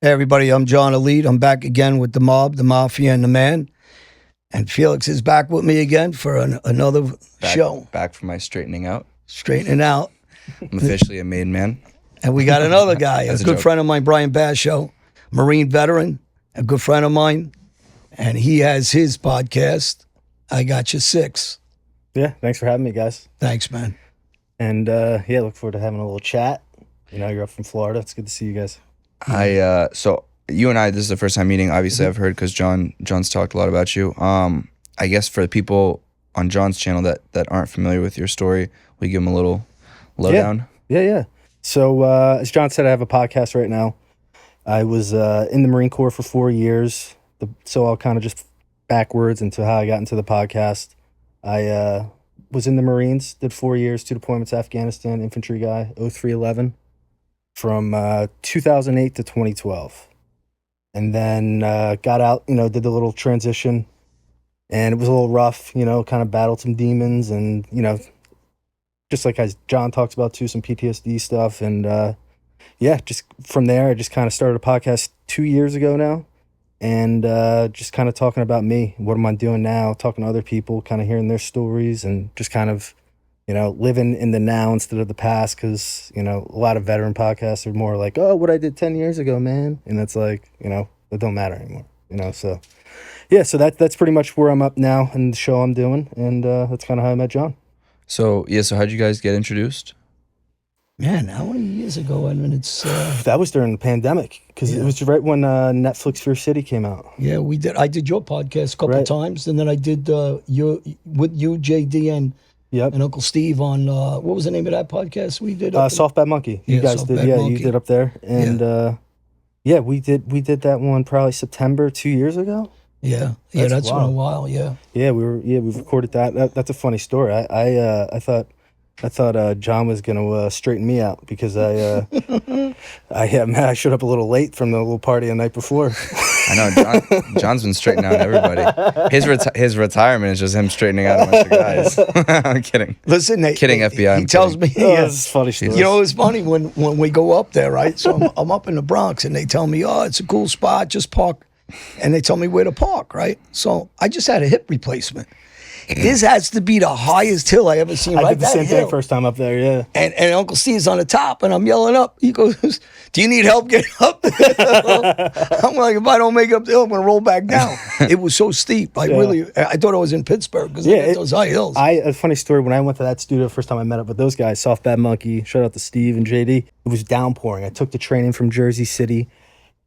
Hey everybody, I'm John Alite. I'm back again with the mob, the Mafia, and the man. And Felix is back with me again for another show. Back for my straightening out. Straightening out. I'm officially a made man. And we got another guy, a That's a good joke. friend of mine, Brian Basho, Marine veteran, a good friend of mine. And he has his podcast, I Got You 6. Yeah, thanks for having me, guys. Thanks, man. And yeah, look forward to having a little chat. You know, you're up from Florida. It's good to see you guys. So you and I, this is the first time meeting. Obviously, I've heard because John's talked a lot about you. I guess for the people on John's channel that aren't familiar with your story, we give them a little lowdown. Yeah. So as John said, I have a podcast right now. I was in the Marine Corps for 4 years. So I'll kind of just backwards into how I got into the podcast. I was in the Marines, did 4 years, 2 deployments, Afghanistan, infantry guy, 0311. From 2008 to 2012. And then got out, did the little transition. And it was a little rough, kind of battled some demons and, just like John talks about too, some PTSD stuff. And yeah, just from there, I just kind of started a podcast 2 years ago now. And just kind of talking about me. What am I doing now? Talking to other people, kind of hearing their stories and just kind of living in the now instead of the past, because, a lot of veteran podcasts are more like, oh, what I did 10 years ago, man. And it's like, it don't matter anymore, so. Yeah, so that's pretty much where I'm up now in the show I'm doing. And that's kind of how I met John. So how'd you guys get introduced? Man, how many years ago? I mean, it's... That was during the pandemic, because it was right when Netflix Fear City came out. Yeah, we did. I did your podcast a couple of times, and then I did with you, JD, and Uncle Steve on, what was the name of that podcast we did? Soft Bad Monkey. You guys Soft did, Bad Monkey. You did up there. And we did that one probably September 2 years ago. Yeah, that's been a while, yeah. Yeah, we recorded that. That's a funny story. I thought John was gonna straighten me out because I showed up a little late from the little party the night before. I know John's been straightening out everybody. His retirement is just him straightening out a bunch of guys. I'm kidding. Listen, kidding FBI. He tells me, this is funny story. It's funny when we go up there, right? So I'm up in the Bronx, and they tell me, oh, it's a cool spot, just park, and they tell me where to park, right? So I just had a hip replacement. This has to be the highest hill I ever seen. I did the same thing first time up there, yeah. And Uncle Steve's on the top, and I'm yelling up. He goes, do you need help getting up the hill? I'm like, if I don't make up the hill, I'm going to roll back down. It was so steep. I thought I was in Pittsburgh because those high hills. A funny story, when I went to that studio the first time I met up with those guys, Soft Bad Monkey, shout out to Steve and JD, it was downpouring. I took the train in from Jersey City,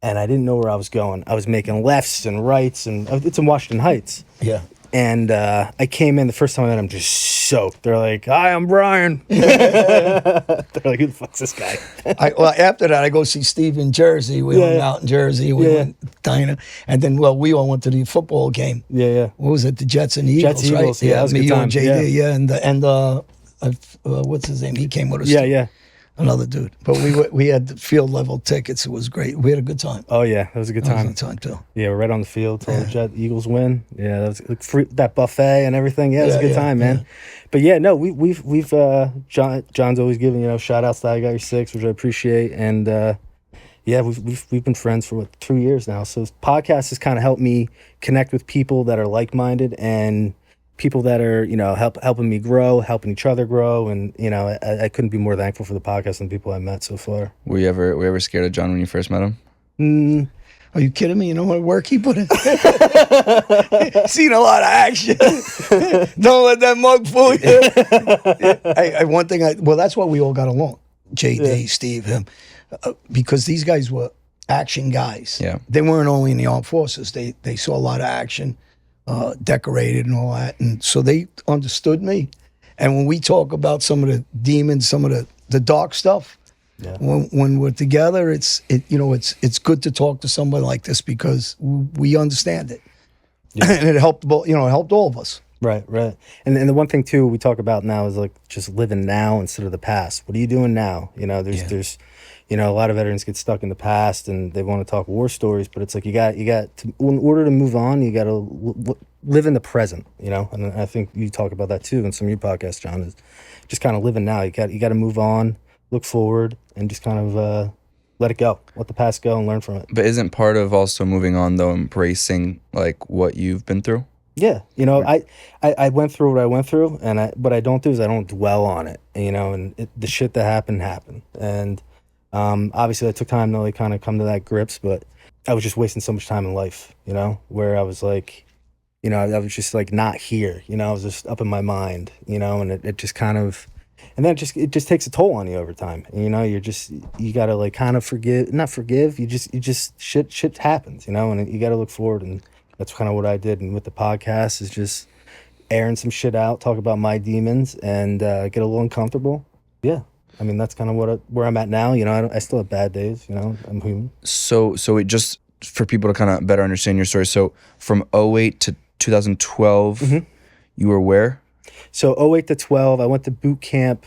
and I didn't know where I was going. I was making lefts and rights, and it's in Washington Heights. Yeah. And I came in the first time I met him, just soaked. They're like, "Hi, I'm Brian." They're like, "Who the fuck's this guy?" After that, I go see Steve in Jersey. We hung out in Jersey. We went diner, and then we all went to the football game. Yeah. What was it? The Jets and the Eagles, right? Eagles, yeah, that was a me, good you, time. and JD, and what's his name? He came with us. Yeah. Another dude, but we had the field level tickets. It was great. We had a good time. Oh yeah, that was a good time. That was a good time too. Yeah, we're right on the field till the Eagles win. Yeah, that was free, that buffet and everything. Yeah, it was a good time, man. But yeah, no, we've John's always giving shout outs to I Got Your 6, which I appreciate, and we've been friends for 2 years now. So this podcast has kind of helped me connect with people that are like minded and people that are, helping me grow, helping each other grow. And, I couldn't be more thankful for the podcast and the people I met so far. Were you ever scared of John when you first met him? Are you kidding me? You know what work he put in? Seen a lot of action. Don't let that mug fool you. One thing, that's why we all got along. JD, Steve, him. Because these guys were action guys. Yeah. They weren't only in the armed forces. They saw a lot of action. Decorated and all that, and so they understood me. And when we talk about some of the demons, some of the dark stuff, when we're together, it's good to talk to somebody like this because we understand it, and it helped all of us. Right. And the one thing too we talk about now is like just living now instead of the past. What are you doing now? There's a lot of veterans get stuck in the past and they want to talk war stories, but it's like you got to, in order to move on, you got to live in the present, And I think you talk about that too in some of your podcasts, John, is just kind of living now. You got to move on, look forward, and just kind of let it go, let the past go and learn from it. But isn't part of also moving on though embracing like what you've been through? Yeah, I went through what I went through, and what I don't do is I don't dwell on it, and the shit that happened, and obviously I took time to like kind of come to that grips, but I was just wasting so much time in life, where I was like, I was just like not here, I was just up in my mind, and it just kind of, and then it just takes a toll on you over time, and, you gotta like kind of not forgive, you just shit happens, and you gotta look forward, and that's kind of what I did. And with the podcast is just airing some shit out, talk about my demons, and get a little uncomfortable. Yeah. I mean, that's kind of where I'm at now. I still have bad days, I'm human. So it just, for people to kind of better understand your story. So from 08 to 2012, you were where? So 08 to 12, I went to boot camp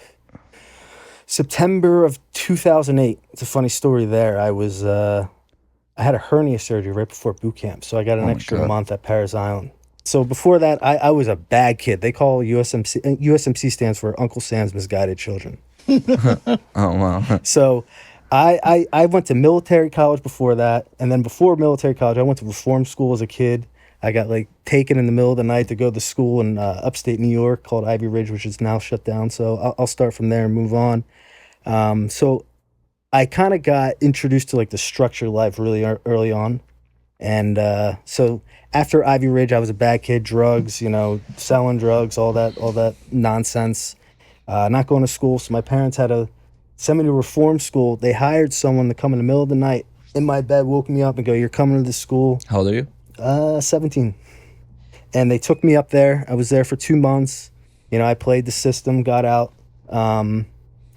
September of 2008. It's a funny story there. I had a hernia surgery right before boot camp, so I got an extra month at Parris Island. So before that, I was a bad kid. They call USMC. USMC stands for Uncle Sam's Misguided Children. Oh, wow. So I went to military college before that, and then before military college, I went to reform school as a kid. I got like taken in the middle of the night to go to school in upstate New York called Ivy Ridge, which is now shut down. So I'll start from there and move on. So I kind of got introduced to like the structured life really early on. And so after Ivy Ridge, I was a bad kid, drugs, selling drugs, all that nonsense, not going to school. So my parents had to send me to reform school. They hired someone to come in the middle of the night in my bed, woke me up and go, "You're coming to this school." How old are you? 17. And they took me up there. I was there for 2 months. I played the system, got out.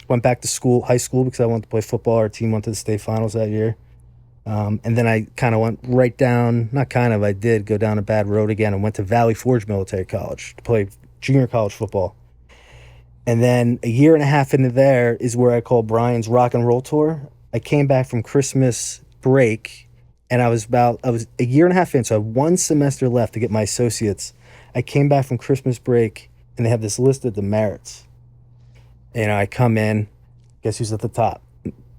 Went back to high school, because I wanted to play football. Our team went to the state finals that year. And then I kind of went right down, I did go down a bad road again and went to Valley Forge Military College to play junior college football. And then a year and a half into there is where I called Brian's rock and roll tour. I came back from Christmas break, and I was a year and a half in, so I had 1 semester left to get my associates. I came back from Christmas break, and they have this list of demerits. I come in, guess who's at the top?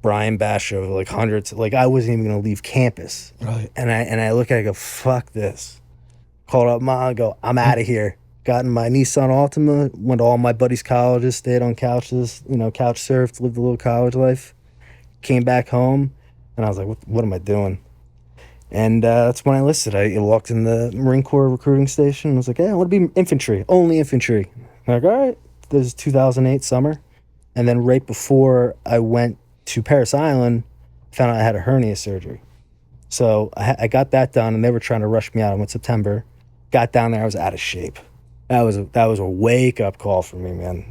Brian Basho, like hundreds. Like I wasn't even gonna leave campus. Right. And I look at it, I go, fuck this. Called up Mom, I go, I'm out of here. Got in my Nissan Altima, went to all my buddies' colleges, stayed on couches, couch surfed, lived a little college life. Came back home, and I was like, what am I doing? And that's when I enlisted. I walked in the Marine Corps recruiting station and was like, "Hey, I want to be infantry, only infantry." I'm like, all right. This is 2008 summer. And then right before I went to Parris Island, I found out I had a hernia surgery. So I got that done, and they were trying to rush me out. I went September. Got down there, I was out of shape. That was a wake-up call for me, man.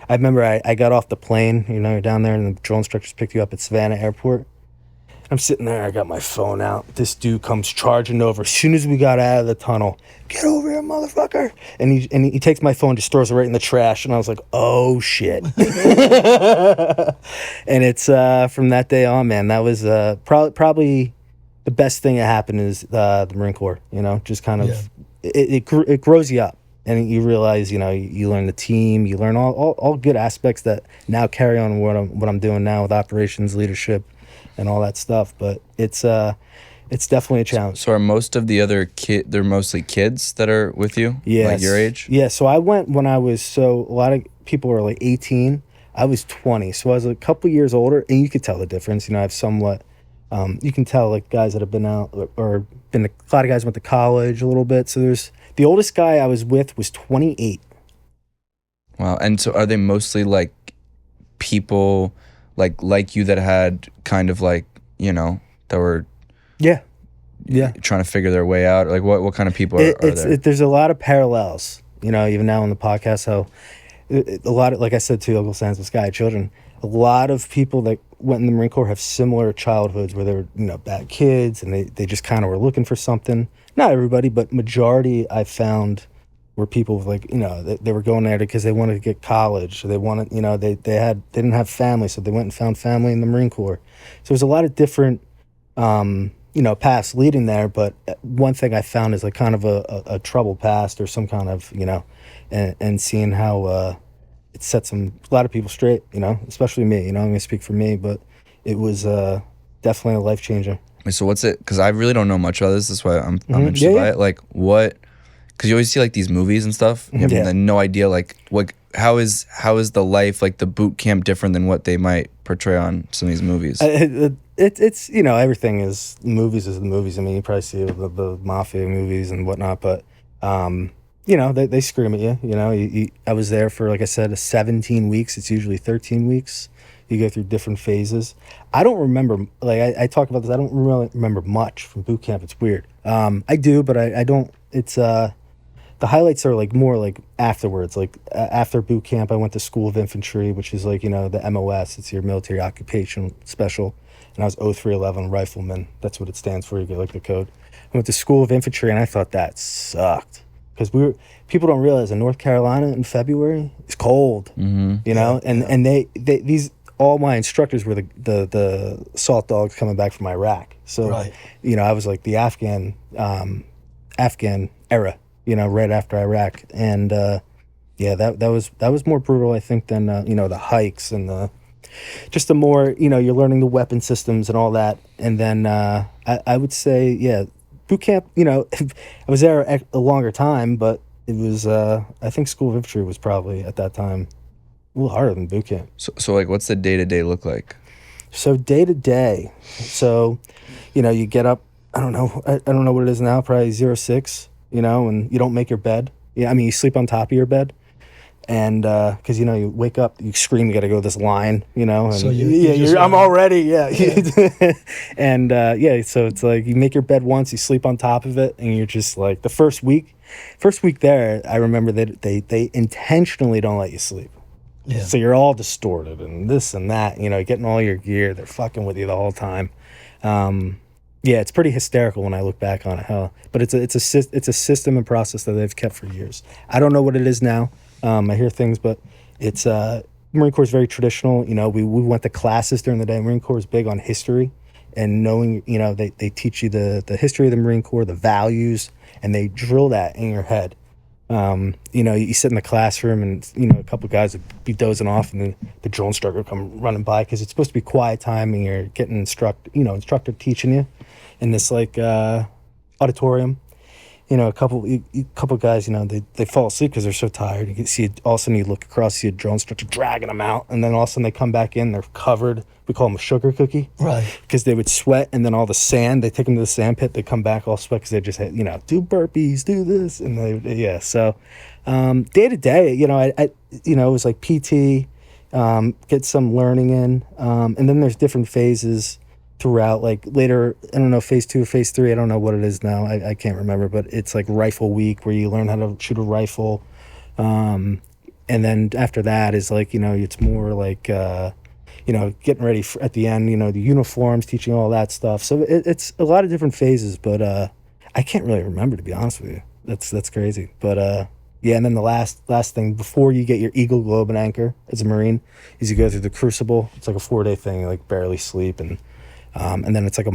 I remember I got off the plane. You're down there, and the drill instructors picked you up at Savannah Airport. I'm sitting there, I got my phone out. This dude comes charging over. As soon as we got out of the tunnel, "Get over here, motherfucker!" And he takes my phone, just throws it right in the trash. And I was like, "Oh shit!" And it's from that day on, man. That was probably the best thing that happened is the Marine Corps. Just kind of it grows you up, and you realize you learn the team, you learn all good aspects that now carry on what I'm doing now with operations, leadership, and all that stuff. But it's definitely a challenge. So are most of the other they're mostly kids that are with you? Yes. Like your age? Yeah, so I went when I was, a lot of people were like 18. I was 20, so I was a couple years older, and you could tell the difference. I have somewhat, you can tell like guys that have been out, or a lot of guys went to college a little bit. So the oldest guy I was with was 28. Wow. And so are they mostly like people like you that had kind of like, that were Yeah. trying to figure their way out? Like what kind of people are there? There's a lot of parallels, even now in the podcast, how a lot of, like I said to Uncle Sam's Misguided Children, a lot of people that went in the Marine Corps have similar childhoods where they were, bad kids, and they just kind of were looking for something. Not everybody, but majority I found were people with like, they were going there because they wanted to get college. So they wanted, they didn't have family, so they went and found family in the Marine Corps. So there's a lot of different, paths leading there. But one thing I found is like kind of a troubled past or some kind of, and seeing how it sets a lot of people straight, especially me. I'm going to speak for me, but it was definitely a life changer. Wait, so what's it? Because I really don't know much about this. That's why I'm interested Yeah, by yeah. it. Like what? Because you always see like these movies and stuff. You have Yeah. no idea like what how is the life like the boot camp different than what they might portray on some of these movies. It's everything is movies is the movies. I mean, you probably see the Mafia movies and whatnot, but they scream at you. I was there for, like I said, 17 weeks. It's usually 13 weeks. You go through different phases. I don't remember, like I talk about this. I don't really remember much from boot camp. It's weird. I do, but I don't. It's the highlights are like more like afterwards. Like after boot camp, I went to School of Infantry, which is like the MOS. It's your military occupation special, and I was 0311 rifleman. That's what it stands for. You get like the code. I went to School of Infantry, and I thought that sucked because people don't realize in North Carolina in February it's cold. And these all my instructors were the assault dogs coming back from Iraq. So Right. I was like the Afghan era. Right after Iraq, and that was more brutal, I think, than the hikes and the more you're learning the weapon systems and all that, and then I would say boot camp. I was there a longer time, but it was I think School of Infantry was probably at that time a little harder than boot camp. So like what's the day-to-day look like? So day to day, you get up. I don't know. I don't know what it is now. Probably 06. And you don't make your bed. Yeah, I mean, you sleep on top of your bed, and because you wake up, you scream, you got to go this line, and So you just I'm went- already, and so it's like you make your bed once, you sleep on top of it, and you're just like the first week there. I remember that they intentionally don't let you sleep. Yeah. So you're all distorted and this and that, getting all your gear. They're fucking with you the whole time. It's pretty hysterical when I look back on it, but it's a system and process that they've kept for years. I don't know what it is now. I hear things, but it's Marine Corps is very traditional. We went to classes during the day. Marine Corps is big on history and knowing. They teach you the history of the Marine Corps, the values, and they drill that in your head. You sit in the classroom and a couple of guys would be dozing off, and then the drill instructor would come running by because it's supposed to be quiet time and you're getting instructor teaching you in this like auditorium. A couple of guys, they fall asleep because they're so tired. You can see all of a sudden you look across, see a drill instructor dragging them out, and then all of a sudden they come back in, they're covered. We call them a sugar cookie, Right. Because they would sweat, and then all the sand, they take them to the sand pit, they come back all sweat because they just had, do burpees, do this, and So day to day, it was like PT, get some learning in, and then there's different phases throughout. Like later, I don't know, phase 2 or phase 3, I don't know what it is now. I can't remember, but it's like rifle week where you learn how to shoot a rifle, and then after that is like it's more like getting ready at the end, the uniforms, teaching all that stuff. So it's a lot of different phases, but I can't really remember, to be honest with you. That's crazy. But and then the last thing before you get your Eagle, Globe, and Anchor as a Marine is you go through the Crucible. It's like a 4-day thing. You like barely sleep, and then it's like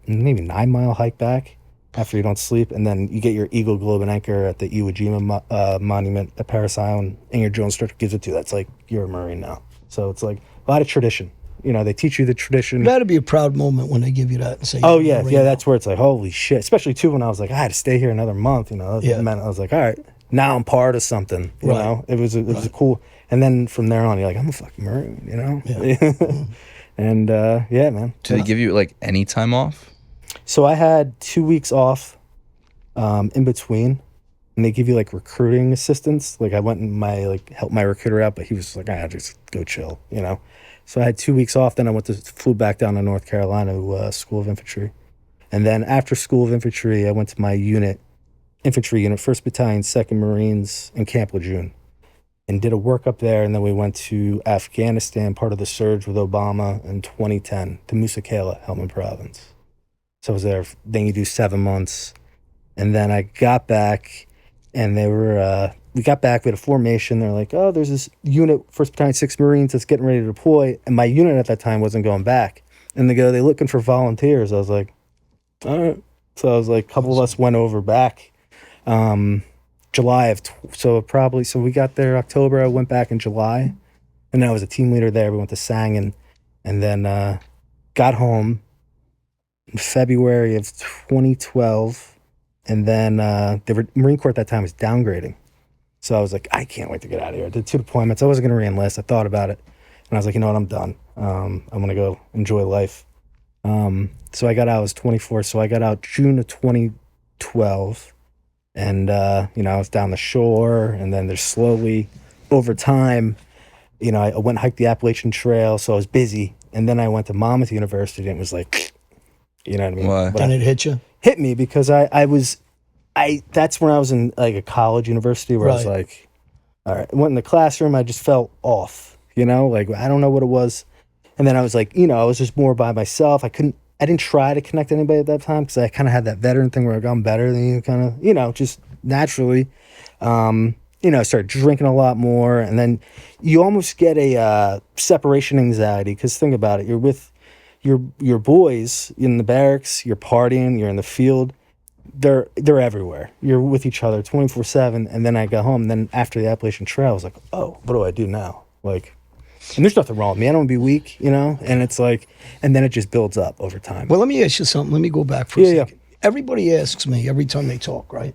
maybe 9 mile hike back after you don't sleep, and then you get your Eagle, Globe, and Anchor at the Iwo Jima monument at Parris Island, and your drill instructor gives it to you. That's like you're a Marine now. So it's like a lot of tradition. They teach you the tradition. That'd be a proud moment when they give you that and say, Oh you're a yeah, Marine. yeah. That's where it's like, holy shit. Especially too when I was like, I had to stay here another month. That meant I was like, all right, now I'm part of something. Right. It was a cool. And then from there on, you're like, I'm a fucking Marine. Yeah. And man. Do they give you like any time off? So I had 2 weeks off, in between, and they give you like recruiting assistance. Like I went and helped my recruiter out, but he was like, just go chill. So I had 2 weeks off. Then I flew back down to North Carolina to School of Infantry. And then after School of Infantry, I went to my infantry unit, 1st Battalion, 2nd Marines in Camp Lejeune, and did a work up there. And then we went to Afghanistan, part of the surge with Obama in 2010 to Musa Kala, Helmand Province. So I was there. Then you do 7 months. And then I got back, and we got back, we had a formation. They're like, oh, there's this unit, 1st Battalion, 6th Marines that's getting ready to deploy. And my unit at that time wasn't going back. And they're looking for volunteers. I was like, all right. So I was like, a couple of us went over back. July so we got there October. I went back in July, and I was a team leader there. We went to Sangin, and then got home in February of 2012, and then the Marine Corps at that time was downgrading. So I was like, I can't wait to get out of here. I did 2 deployments. I wasn't going to re-enlist. I thought about it. And I was like, you know what? I'm done. I'm going to go enjoy life. So I got out. I was 24. So I got out June of 2012. And, I was down the shore. And then there's slowly, over time, I went and hiked the Appalachian Trail. So I was busy. And then I went to Monmouth University. And it was like, you know what I mean? Why? And it hit you? Hit me because that's when I was in like a college university where I was like, all right, I went in the classroom. I just felt off, like I don't know what it was. And then I was like, I was just more by myself. I didn't try to connect to anybody at that time because I kind of had that veteran thing where I'm better than you kind of, just naturally, I started drinking a lot more. And then you almost get a separation anxiety because think about it. You're with your boys in the barracks, you're partying, you're in the field. They're everywhere. You're with each other 24/7. And then I got home. And then after the Appalachian Trail, I was like, oh, what do I do now? Like, and there's nothing wrong with me. I don't want to be weak, And it's like, and then it just builds up over time. Well, let me ask you something. Let me go back for a second. Everybody asks me every time they talk, right?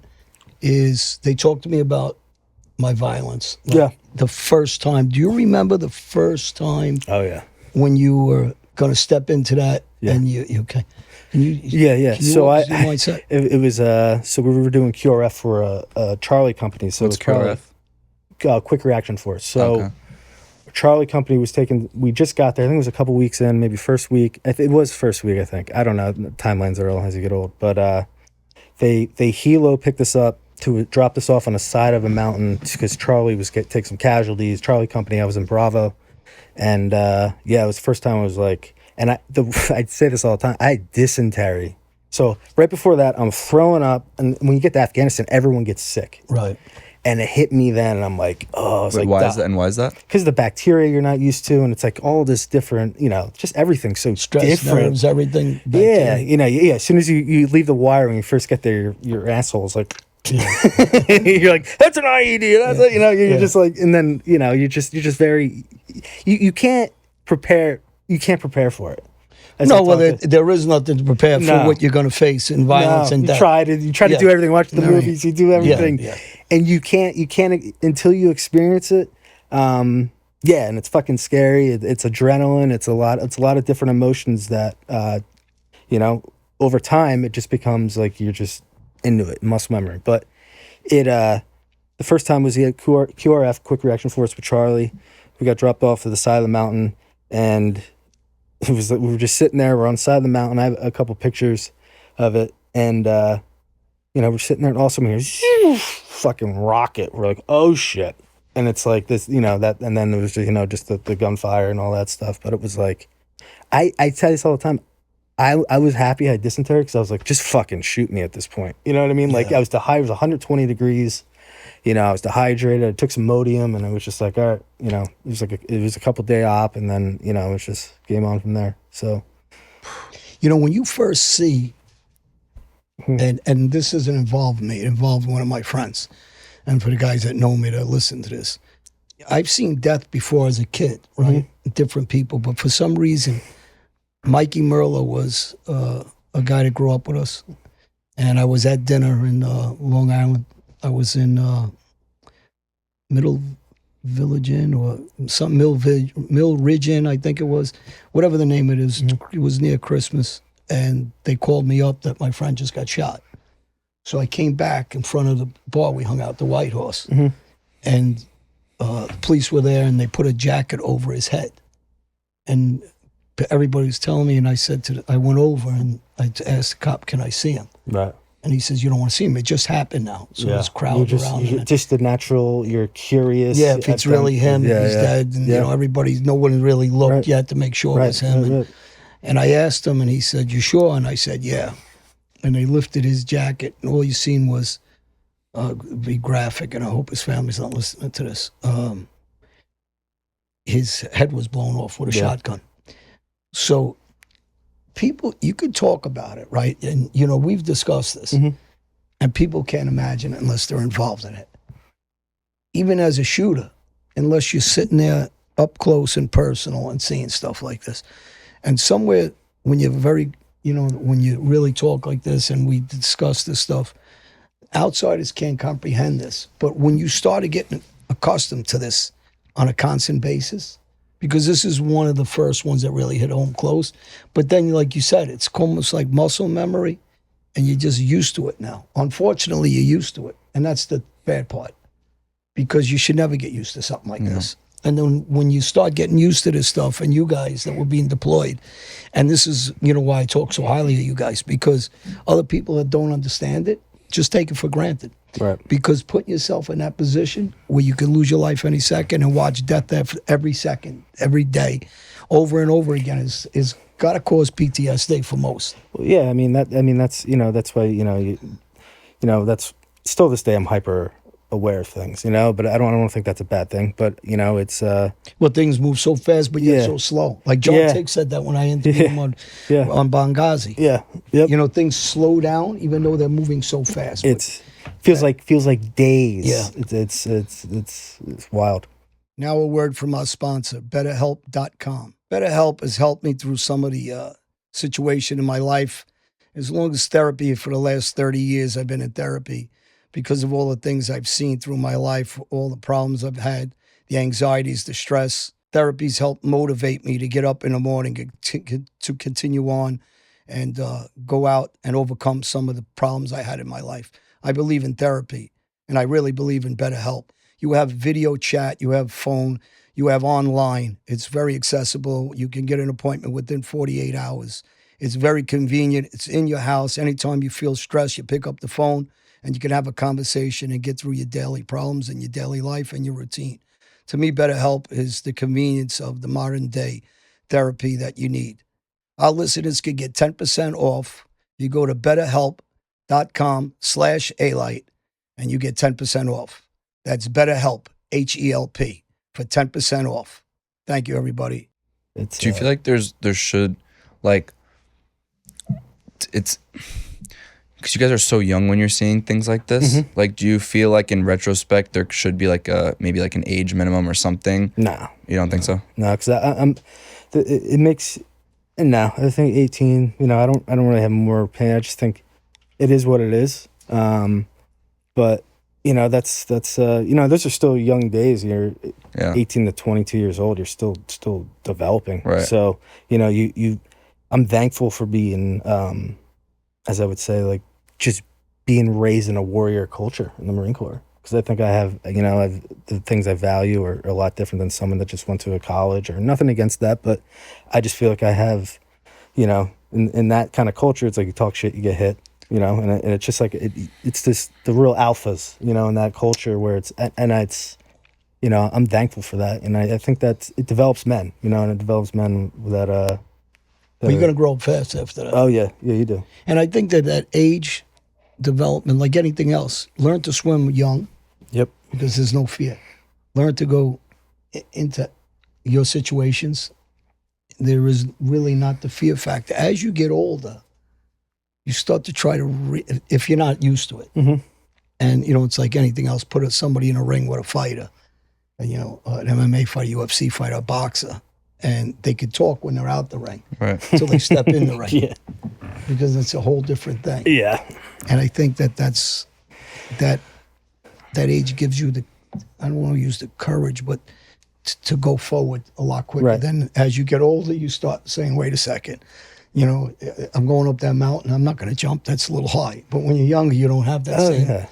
They talk to me about my violence. Like the first time. Do you remember the first time? Oh yeah. When you were going to step into that, and you okay? So it was so we were doing QRF for a Charlie company. So what's QRF? Quick Reaction Force. So Charlie company was taking. We just got there. I think it was a couple weeks in, maybe first week. It was first week. I think. I don't know. Timelines are all as you get old. But they helo picked us up to drop us off on the side of a mountain because Charlie was take some casualties. Charlie company. I was in Bravo, and it was the first time I was like. And I'd say this all the time. I had dysentery. So right before that, I'm throwing up. And when you get to Afghanistan, everyone gets sick. Right. And it hit me then. And I'm like, oh. Wait, why is that? And why is that? Because the bacteria you're not used to. And it's like all this different, just everything so stress, different. Nerves, everything. Yeah. As soon as you leave the wire, when you first get there, your asshole's like, you're like, that's an IED. That's it. You're just like, and then, you're just very, you can't prepare. You can't prepare for it. There is nothing to prepare for what you're going to face in violence and death. You try to do everything. Watch the movies. You do everything, and you can't until you experience it. And it's fucking scary. It's adrenaline. It's a lot of different emotions that, over time it just becomes like you're just into it, muscle memory. But the first time was at QRF, Quick Reaction Force with Charlie. We got dropped off to the side of the mountain, and it was like we were just sitting there. We're on the side of the mountain. I have a couple pictures of it, and we're sitting there, and all of a sudden we hear fucking rocket. We're like, oh shit! And it's like this, that, and then there was just the gunfire and all that stuff. But it was like, I tell you this all the time. I was happy I had dysentery because I was like, just fucking shoot me at this point. You know what I mean? Like it was 120 degrees. I was dehydrated. I took some Modium, and it was just like, all right, it was a couple day op, and then it was just game on from there. So, when you first see, and this doesn't involve me, it involved one of my friends, and for the guys that know me that listen to this, I've seen death before as a kid, right? Different people, but for some reason, Mikey Merlo was a guy that grew up with us, and I was at dinner in Long Island. I was in Middle Village Inn or some Mill Ridge Inn, I think it was, whatever the name it is. It was near Christmas, and they called me up that my friend just got shot. So I came back in front of the bar. We hung out at the White Horse, and the police were there, and they put a jacket over his head, and everybody was telling me, and I said I went over and I asked the cop, "Can I see him?" Right. And he says, "You don't want to see him. It just happened now." So there's crowds around him. Just the natural, you're curious. Yeah, if it's really him, he's dead. And, no one really looked yet to make sure it was him. And I asked him, and he said, "You sure?" And I said, "Yeah." And they lifted his jacket, and all you seen was, be graphic, and I hope his family's not listening to this. His head was blown off with a shotgun. So people, you could talk about it, right? And, we've discussed this, and people can't imagine it unless they're involved in it. Even as a shooter, unless you're sitting there up close and personal and seeing stuff like this. And somewhere when you're very, when you really talk like this and we discuss this stuff, outsiders can't comprehend this. But when you started getting accustomed to this on a constant basis, because this is one of the first ones that really hit home close. But then, like you said, it's almost like muscle memory, and you're just used to it now. Unfortunately, you're used to it, and that's the bad part, because you should never get used to something like this. And then when you start getting used to this stuff, and you guys that were being deployed, and this is, why I talk so highly of you guys, because other people that don't understand it just take it for granted. Right. Because putting yourself in that position where you could lose your life any second and watch death every second, every day, over and over again is got to cause PTSD for most. Well, yeah, that's that's why that's still this day I'm hyper aware of things, but I don't think that's a bad thing. But it's well, things move so fast, but yet so slow. Like John Tick said that when I interviewed him on Benghazi. Yeah, yep. Things slow down even though they're moving so fast. Feels like days. Yeah, it's wild. Now a word from our sponsor, BetterHelp.com. BetterHelp has helped me through some of the situation in my life. As long as therapy, for the last 30 years, I've been in therapy because of all the things I've seen through my life, all the problems I've had, the anxieties, the stress. Therapy's helped motivate me to get up in the morning, to continue on and go out and overcome some of the problems I had in my life. I believe in therapy, and I really believe in BetterHelp. You have video chat, you have phone, you have online. It's very accessible. You can get an appointment within 48 hours. It's very convenient. It's in your house. Anytime you feel stressed, you pick up the phone, and you can have a conversation and get through your daily problems and your daily life and your routine. To me, BetterHelp is the convenience of the modern day therapy that you need. Our listeners can get 10% off. You go to BetterHelp.com/Alite and you get 10% off. That's BetterHelp, HELP, for 10% off. Thank you, everybody. Do you feel like there should, like, it's because you guys are so young when you're seeing things like this? Mm-hmm. Like, do you feel like in retrospect there should be like maybe like an age minimum or something? No. You don't think so? No, because it makes, no, I think 18, I don't really have more pain. I just think it is what it is. But that's those are still young days. You're 18 to 22 years old. You're still developing. Right. So, I'm thankful for being, as I would say, like, just being raised in a warrior culture in the Marine Corps. Because I think I have, the things I value are a lot different than someone that just went to a college, or nothing against that. But I just feel like I have, in that kind of culture, it's like you talk shit, you get hit. And it's just like it's this the real alphas, in that culture where it's I'm thankful for that, and I think that it develops men, and it develops men that. But you're gonna grow up fast after that. Oh yeah, you do. And I think that age development, like anything else, learn to swim young. Yep. Because there's no fear. Learn to go into your situations. There is really not the fear factor. As you get older, you start to try to, if you're not used to it. Mm-hmm. And, it's like anything else. Put somebody in a ring with a fighter, and, an MMA fighter, UFC fighter, a boxer, and they could talk when they're out the ring. Right. Until they step in the ring. Yeah. Because it's a whole different thing. Yeah. And I think that age gives you I don't want to use the courage, but to go forward a lot quicker. Right. Then as you get older, you start saying, wait a second, I'm going up that mountain. I'm not going to jump. That's a little high. But when you're younger, you don't have that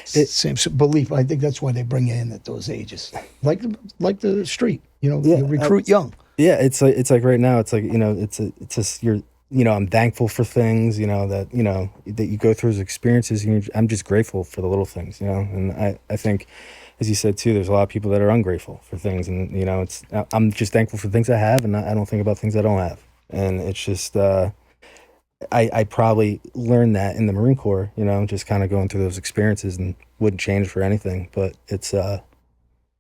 same belief. I think that's why they bring you in at those ages. Like the street, you recruit young. Yeah, it's like right now, it's like, it's just you're, I'm thankful for things, that you go through as experiences. I'm just grateful for the little things, and I think, as you said too, there's a lot of people that are ungrateful for things, and I'm just thankful for things I have, and I don't think about things I don't have, and it's just I probably learned that in the Marine Corps, just kind of going through those experiences, and wouldn't change for anything. But it's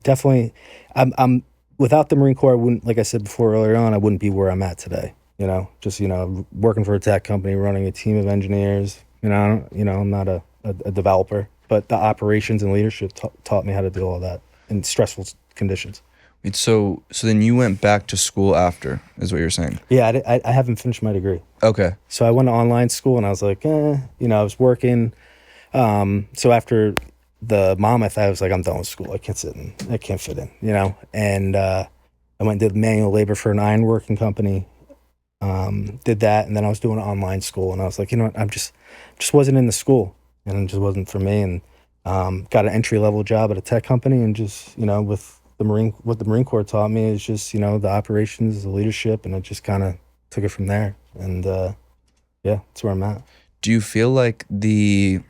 definitely I'm without the Marine Corps, I wouldn't, like I said before earlier on, I wouldn't be where I'm at today. Just working for a tech company, running a team of engineers. I'm not a developer, but the operations and leadership taught me how to do all that in stressful conditions. So then you went back to school after, is what you're saying? Yeah, I haven't finished my degree. Okay. So I went to online school, and I was like, I was working. So after the mom, I was like, I'm done with school. I can't fit in, And I went and did manual labor for an ironworking company. Did that, and then I was doing online school, and I was like, you know what, I'm just wasn't in the school, and it just wasn't for me. And got an entry level job at a tech company, and just with what the Marine Corps taught me is just the operations, the leadership, and it just kind of took it from there. And yeah, that's where I'm at. Do you feel like the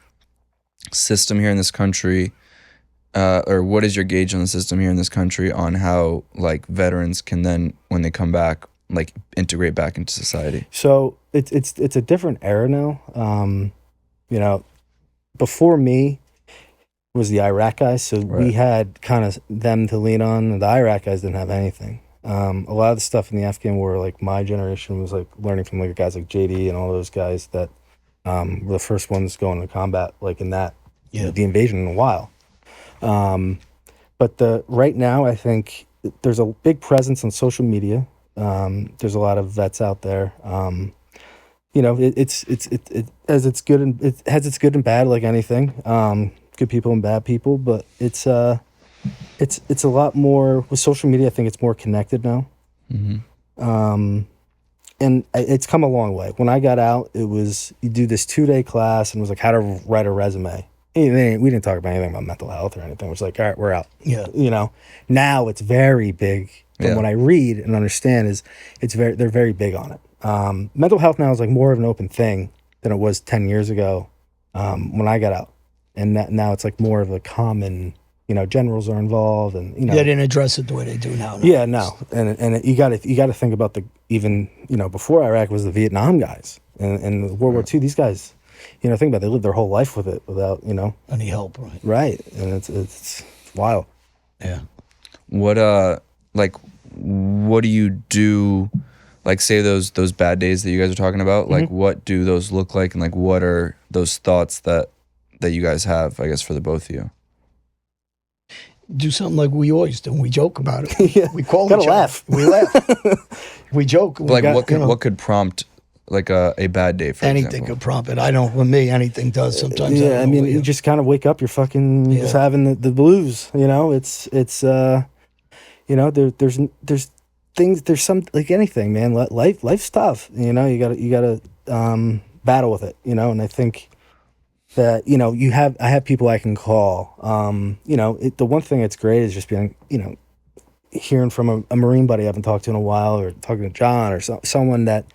system here in this country, or what is your gauge on the system here in this country on how like veterans can then, when they come back, like integrate back into society? So it's a different era now. Before me was the Iraq guys, so we had kind of them to lean on, and the Iraq guys didn't have anything. A lot of the stuff in the Afghan war, like my generation was like learning from like guys like JD and all those guys that were the first ones going to combat, like in that the invasion in a while. But right now, I think there's a big presence on social media. There's a lot of vets out there. It has its good and bad, like anything. Good people and bad people, but it's a lot more with social media. I think it's more connected now. Mm-hmm. And it's come a long way. When I got out, it was you do this 2-day class, and it was like how to write a resume. We didn't talk about anything about mental health or anything. It was like, all right, we're out. Yeah. Now it's very big. From what I read and understand is they're very big on it. Mental health now is like more of an open thing than it was 10 years ago when I got out. And now it's like more of a common, generals are involved, and they didn't address it the way they do now. Yeah, no, and you got to think about before Iraq was the Vietnam guys and World War II. These guys, think about it, they lived their whole life with it without any help, right? Right, and it's wild. Yeah. What do you do? Like, say those bad days that you guys are talking about. Like, what do those look like, and like what are those thoughts that you guys have, I guess, for the both of you? Do something like we always do. We joke about it. Yeah. We call Gotta each laugh. other. We laugh. We joke. Like, what could prompt like a bad day, for anything example? could prompt it. I don't. With me, anything does sometimes. Yeah, I mean, you just kind of wake up. You're fucking just having the blues. It's there's things. There's some, like anything, man. Life's tough. You gotta battle with it. And I think that I have people I can call. The one thing that's great is just being hearing from a Marine buddy I haven't talked to in a while, or talking to John or someone that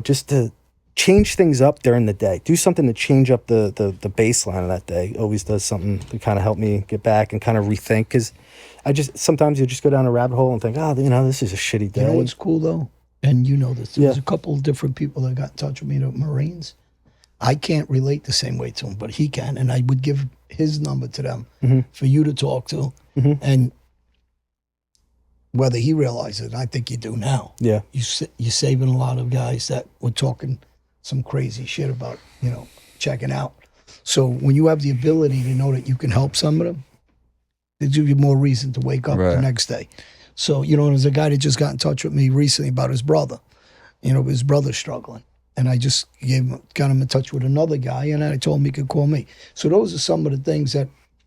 just to change things up during the day. Do something to change up the baseline of that day. Always does something to kind of help me get back and kind of rethink, because sometimes you just go down a rabbit hole and think, this is a shitty day. You know what's cool though, and this. There's a couple of different people that got in touch with me, the Marines. I can't relate the same way to him, but he can, and I would give his number to them for you to talk to, and whether he realizes it, I think you do now. Yeah, you're saving a lot of guys that were talking some crazy shit about checking out. So when you have the ability to know that you can help some of them, it gives you more reason to wake up the next day. So there's a guy that just got in touch with me recently about his brother. His brother's struggling. And I just got him in touch with another guy, and I told him he could call me. So those are some of the things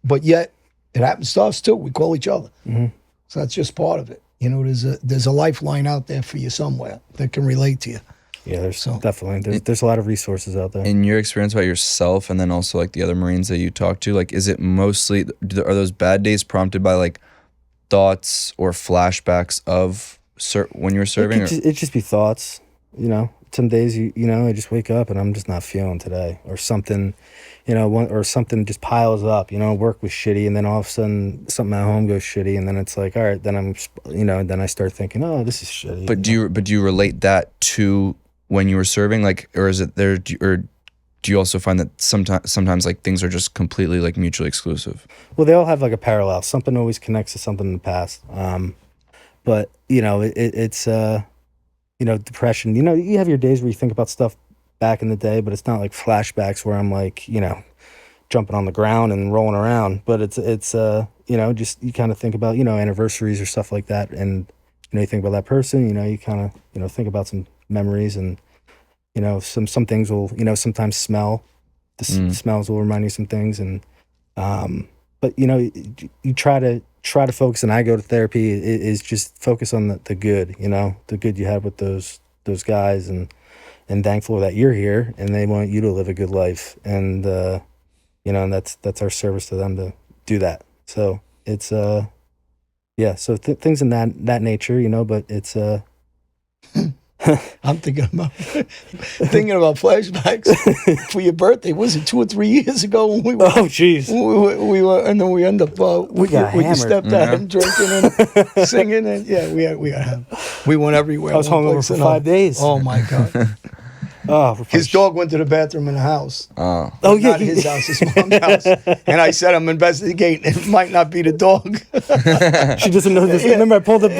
but yet it happens to us too. We call each other. Mm-hmm. So that's just part of it. There's a lifeline out there for you somewhere that can relate to you. Yeah, definitely. There's a lot of resources out there. In your experience about yourself, and then also like the other Marines that you talk to, like, is it mostly, are those bad days prompted by like thoughts or flashbacks of when you were serving? It'd just be thoughts, Some days I just wake up and I'm just not feeling today, or something, or something just piles up. Work was shitty, and then all of a sudden something at home goes shitty, and then it's like, all right, then I'm, then I start thinking, oh, this is shitty. But do you relate that to when you were serving, like, or is it there, or do you also find that sometimes like things are just completely like mutually exclusive? Well, they all have like a parallel. Something always connects to something in the past. But it's depression. You have your days where you think about stuff back in the day, but it's not like flashbacks where I'm like, jumping on the ground and rolling around. But it's just you kind of think about, anniversaries or stuff like that. And, you think about that person, you kind of, think about some memories and, some things will, sometimes smell. The smells will remind you some things. And, but, you try to focus, and I go to therapy, is just focus on the good, the good you had with those guys, and thankful that you're here and they want you to live a good life. And, and that's our service to them to do that. So it's, so things in that nature, but it's, I'm thinking about flashbacks for your birthday. Was it 2 or 3 years ago when we were? Oh, jeez. We were, and then we end up with your hammered. stepdad and drinking and singing, and we got hammered. We went everywhere. I was hungover for 5 days. Oh my God. His dog went to the bathroom in the house. Oh, yeah, not his house, his mom's house. And I said, I'm investigating. It might not be the dog. She doesn't know this. Remember, I pulled the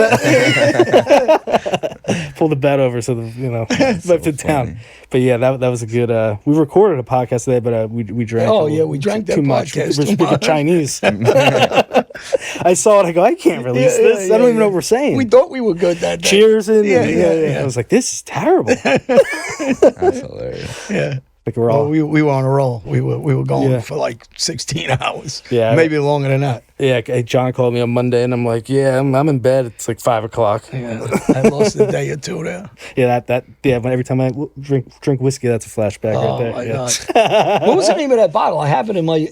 bed over so left it down. But yeah, that was a good. We recorded a podcast today, but we drank. Oh yeah, we drank that too podcast. Much. We were speaking Chinese. I saw it. I go, I can't release this. I don't even know what we're saying. We thought we were good that day. Cheers and I was like, this is terrible. that's hilarious. Yeah. Like we're all. We were on a roll. We were going for like 16 hours. Yeah. Maybe longer than that. Yeah. John called me on Monday, and I'm like, I'm in bed. It's like 5 o'clock. Yeah. I lost a day or two there. Yeah. When every time I drink whiskey, that's a flashback right there. Oh my God. What was the name of that bottle? I have it in my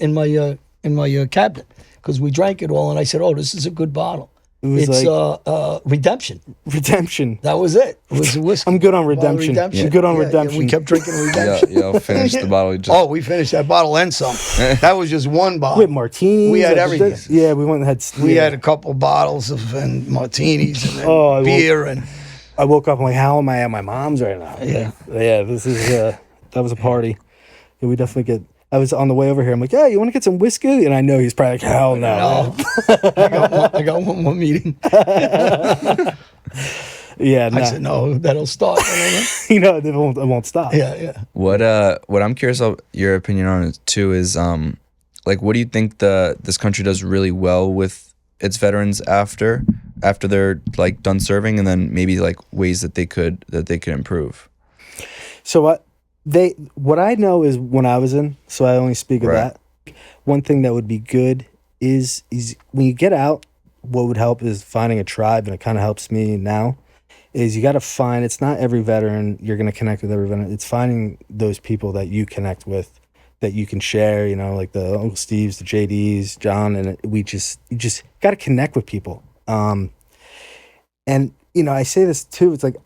cabinet because we drank it all, and I said, "Oh, this is a good bottle." It's Redemption. Redemption. That was it. It was a whiskey. I'm good on Redemption. I'm good on Redemption. We kept drinking Redemption. Yeah, finish the bottle. We finished that bottle and some. That was just one bottle. We had martinis. We had everything. Yeah, we went and had. We had a couple bottles of martinis and then beer and. I woke up. I'm like, how am I at my mom's right now? Yeah. Yeah. This is that was a party. Yeah, we definitely get. I was on the way over here. I'm like, yeah, you want to get some whiskey? And I know he's probably like, hell no. I got one more meeting. Yeah, I said, no, that'll stop. It won't stop. Yeah. What I'm curious of your opinion on it too is like, what do you think this country does really well with its veterans after they're like done serving, and then maybe like ways that they could improve? So what I know is when I was in, so I only speak of that. One thing that would be good is when you get out, what would help is finding a tribe, and it kind of helps me now, is you got to find, it's not every veteran you're going to connect with every veteran. It's finding those people that you connect with, that you can share, like the Uncle Steve's, the JD's, John, and you just got to connect with people. And I say this too, it's like,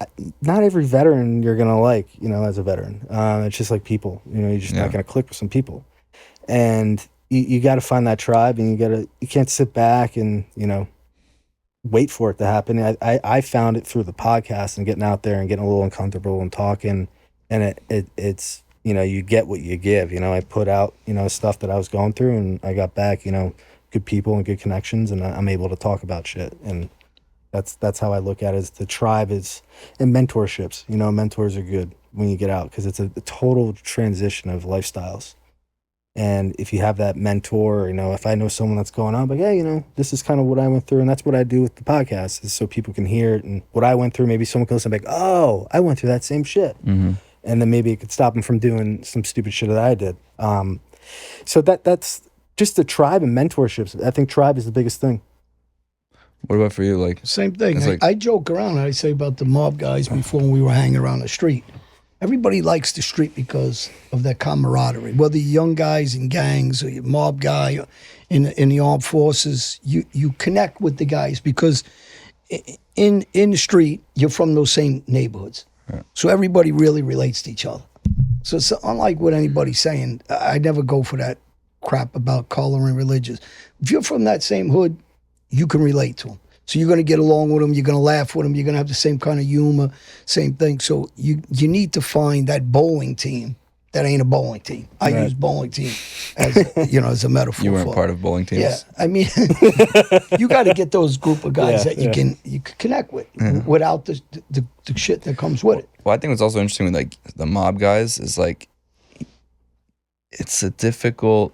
not every veteran you're going to like, as a veteran. It's just like people, you're just not going to click with some people. And you got to find that tribe, and you can't sit back and, wait for it to happen. I found it through the podcast and getting out there and getting a little uncomfortable and talking, and it's, you get what you give. I put out, stuff that I was going through, and I got back, good people and good connections, and I'm able to talk about shit. And that's how I look at it. Is the tribe is, and mentorships. Mentors are good when you get out, because it's a total transition of lifestyles. And if you have that mentor, if I know someone that's going on, but yeah, this is kind of what I went through, and that's what I do with the podcast, is so people can hear it, and what I went through. Maybe someone goes and be like, oh, I went through that same shit, and then maybe it could stop them from doing some stupid shit that I did. So that's just the tribe and mentorships. I think tribe is the biggest thing. What about for you? Like, same thing. I joke around, and I say about the mob guys before we were hanging around the street. Everybody likes the street because of that camaraderie. Whether you're young guys in gangs or you're mob guy in the armed forces, you connect with the guys because in the street, you're from those same neighborhoods. Yeah. So everybody really relates to each other. So it's unlike what anybody's saying. I never go for that crap about color and religious. If you're from that same hood, you can relate to them. So you're going to get along with them. You're going to laugh with them. You're going to have the same kind of humor, same thing. So you need to find that bowling team that ain't a bowling team. I use bowling team as as a metaphor. You weren't part of bowling teams. Yeah, I mean, you got to get those group of guys that you can connect with without the shit that comes with it. Well, I think what's also interesting with like the mob guys is like it's a difficult.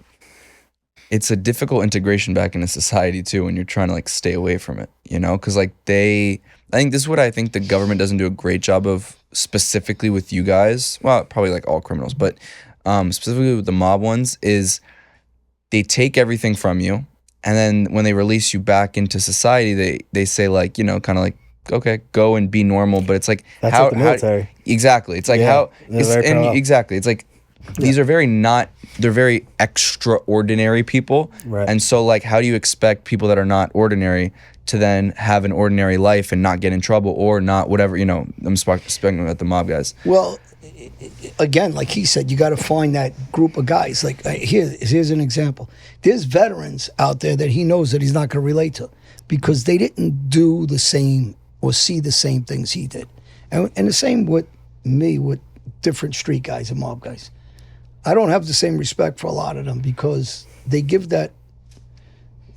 it's a difficult integration back into society too when you're trying to like stay away from it, you know? Because like I think this is what I think the government doesn't do a great job of specifically with you guys. Well, probably like all criminals, but specifically with the mob ones is they take everything from you, and then when they release you back into society, they say like, you know, kind of like, okay, go and be normal. But it's like That's like the military. Exactly. It's like exactly. It's like these are they're very extraordinary people. Right. And so like, how do you expect people that are not ordinary to then have an ordinary life and not get in trouble or not whatever, you know? I'm speaking about the mob guys. Well, again, like he said, you got to find that group of guys. Like here's an example. There's veterans out there that he knows that he's not going to relate to because they didn't do the same or see the same things he did. And the same with me, with different street guys and mob guys. I don't have the same respect for a lot of them because they give that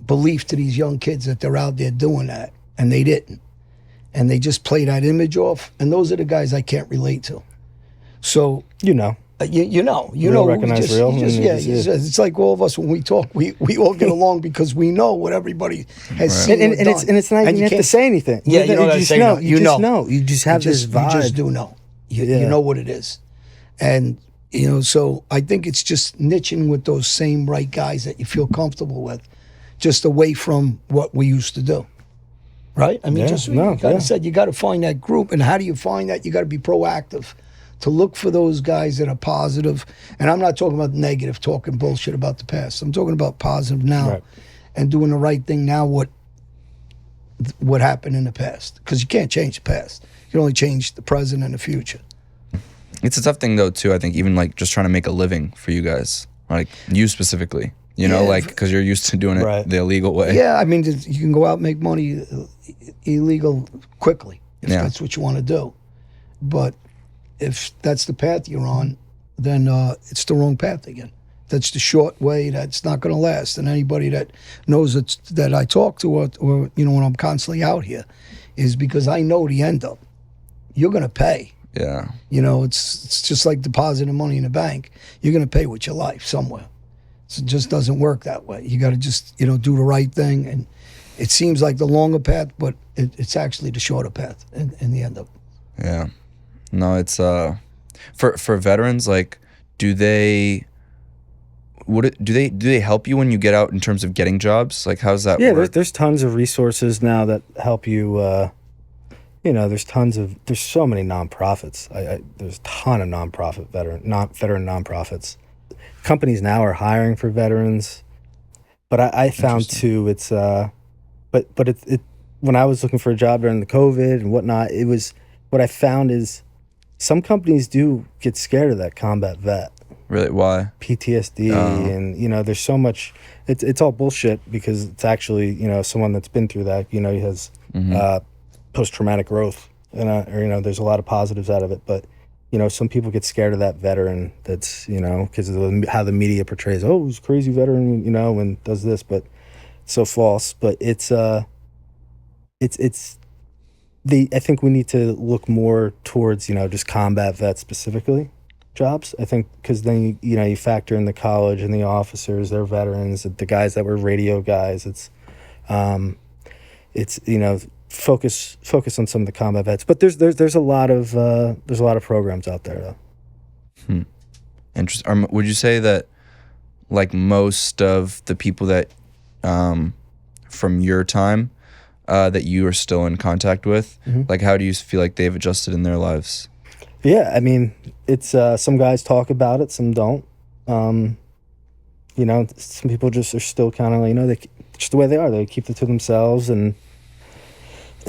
belief to these young kids that they're out there doing that, and they didn't. And they just play that image off, and those are the guys I can't relate to. So you know, you know, recognize real. It's like all of us when we talk, we all get along because we know what everybody has seen and it's not even you have to say anything. Yeah, you know, just know. You just know. You just have this vibe. You just do know. You know what it is, and you know. So I think it's just niching with those same right guys that you feel comfortable with, just away from what we used to do. Right? I mean, like I said, you got to find that group, and how do you find that? You got to be proactive to look for those guys that are positive. And I'm not talking about negative, talking bullshit about the past. I'm talking about positive now and doing the right thing now. What happened in the past? Because you can't change the past. You can only change the present and the future. It's a tough thing though too. I think even like just trying to make a living for you guys, like you specifically. You know, like because you're used to doing it the illegal way. Yeah, I mean, you can go out and make money illegal quickly if that's what you want to do. But if that's the path you're on, then it's the wrong path again. That's the short way. That's not going to last. And anybody that knows that I talk to, or you know, when I'm constantly out here, is because I know the end up. You're going to pay. Yeah. You know, it's just like depositing money in a bank. You're going to pay with your life somewhere. So it just doesn't work that way. You got to just, you know, do the right thing. And it seems like the longer path, but it's actually the shorter path in the end up. Yeah. No, it's for veterans, like, do they help you when you get out in terms of getting jobs? Like, how's that work? Yeah, there's tons of resources now that help you. You know, there's so many nonprofits. There's a ton of veteran nonprofits. Companies now are hiring for veterans, but I found too it's but it when I was looking for a job during the COVID and whatnot, it was what I found is some companies do get scared of that combat vet. Really? Why? PTSD and you know, there's so much. It's all bullshit because it's actually, you know, someone that's been through that. You know, he has post-traumatic growth, and or, you know, there's a lot of positives out of it, but. You know, some people get scared of that veteran that's, you know, because of how the media portrays, oh, he's a crazy veteran, you know, and does this, but it's so false. But I think we need to look more towards, you know, just combat vets specifically jobs. I think because then, you know, you factor in the college and the officers, they're veterans, the guys that were radio guys. It's you know, focus on some of the combat vets, but there's a lot of programs out there though. Interesting. Would you say that like most of the people that from your time that you are still in contact with, like how do you feel like they've adjusted in their lives? Yeah, I mean, it's some guys talk about it, some don't. You know, some people just are still kind of, you know, they just the way they are. They keep it to themselves, and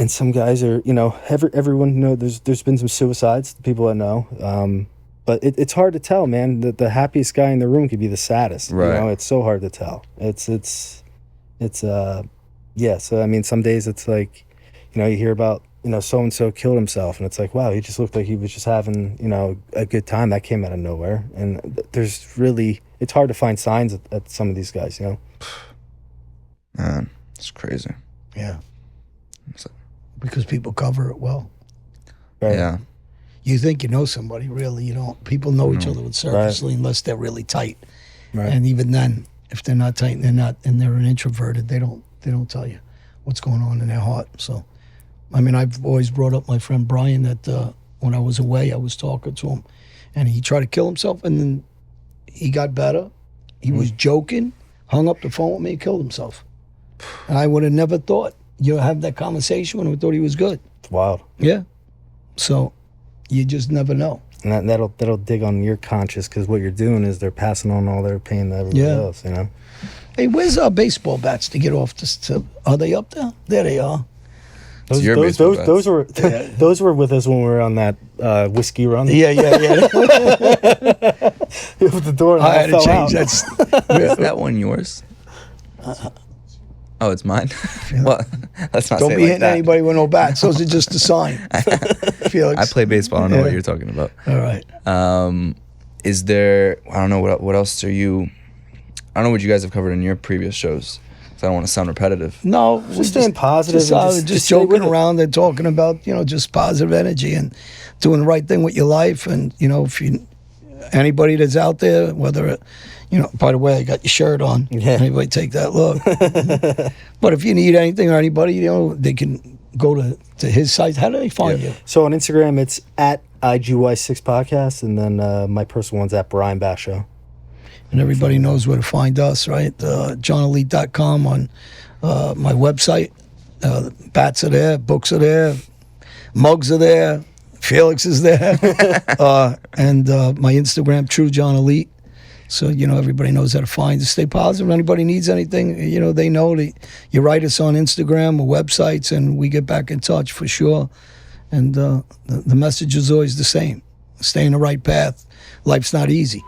some guys are, you know, everyone, you know, there's been some suicides, the people I know. But it's hard to tell, man. The happiest guy in the room could be the saddest. Right. You know, it's so hard to tell. Yeah. So I mean, some days it's like, you know, you hear about, you know, so and so killed himself, and it's like, wow, he just looked like he was just having, you know, a good time. That came out of nowhere, and it's hard to find signs at some of these guys, you know. Man, it's crazy. Yeah. Because people cover it well. Right. Yeah. You think you know somebody, really, you don't. People know each other with surfacely unless they're really tight. Right. And even then, If they're not tight and they're an introverted, they don't tell you what's going on in their heart. So, I mean, I've always brought up my friend Brian that when I was away, I was talking to him, and he tried to kill himself, and then he got better. He was joking, hung up the phone with me, and killed himself. And I would have never thought you have that conversation when I thought he was good. It's wild. Yeah. So you just never know. And that'll dig on your conscience, because what you're doing is they're passing on all their pain to everybody else, you know? Hey, where's our baseball bats to get off this? Are they up there? There they are. It's your baseball bats. Those were those were with us when we were on that whiskey run. Yeah. With the door, and I had to fell change out. Is that one yours? Oh, it's mine. Well, let's not Don't say be it like hitting that. anybody with no bats. Those are just a sign. Felix. I play baseball. I don't know what you're talking about. All right. Is there? I don't know what else are you? I don't know what you guys have covered in your previous shows. So I don't want to sound repetitive. No, Just staying positive Just, and just stay with joking it. around and talking about just positive energy and doing the right thing with your life. And if anybody that's out there, whether by the way, I got your shirt on. Yeah. Anybody take that look? But if you need anything or anybody, they can go to his site. How do they find you? So on Instagram, it's at IGY6 Podcast, and then my personal one's at Brian Basho. And everybody knows where to find us, right? JohnAlite.com on my website. Bats are there, books are there, mugs are there, Felix is there, and my Instagram, True John Alite. So everybody knows how to find us. Stay positive. If anybody needs anything, they know that you write us on Instagram or websites, and we get back in touch for sure. And the message is always the same: stay in the right path. Life's not easy.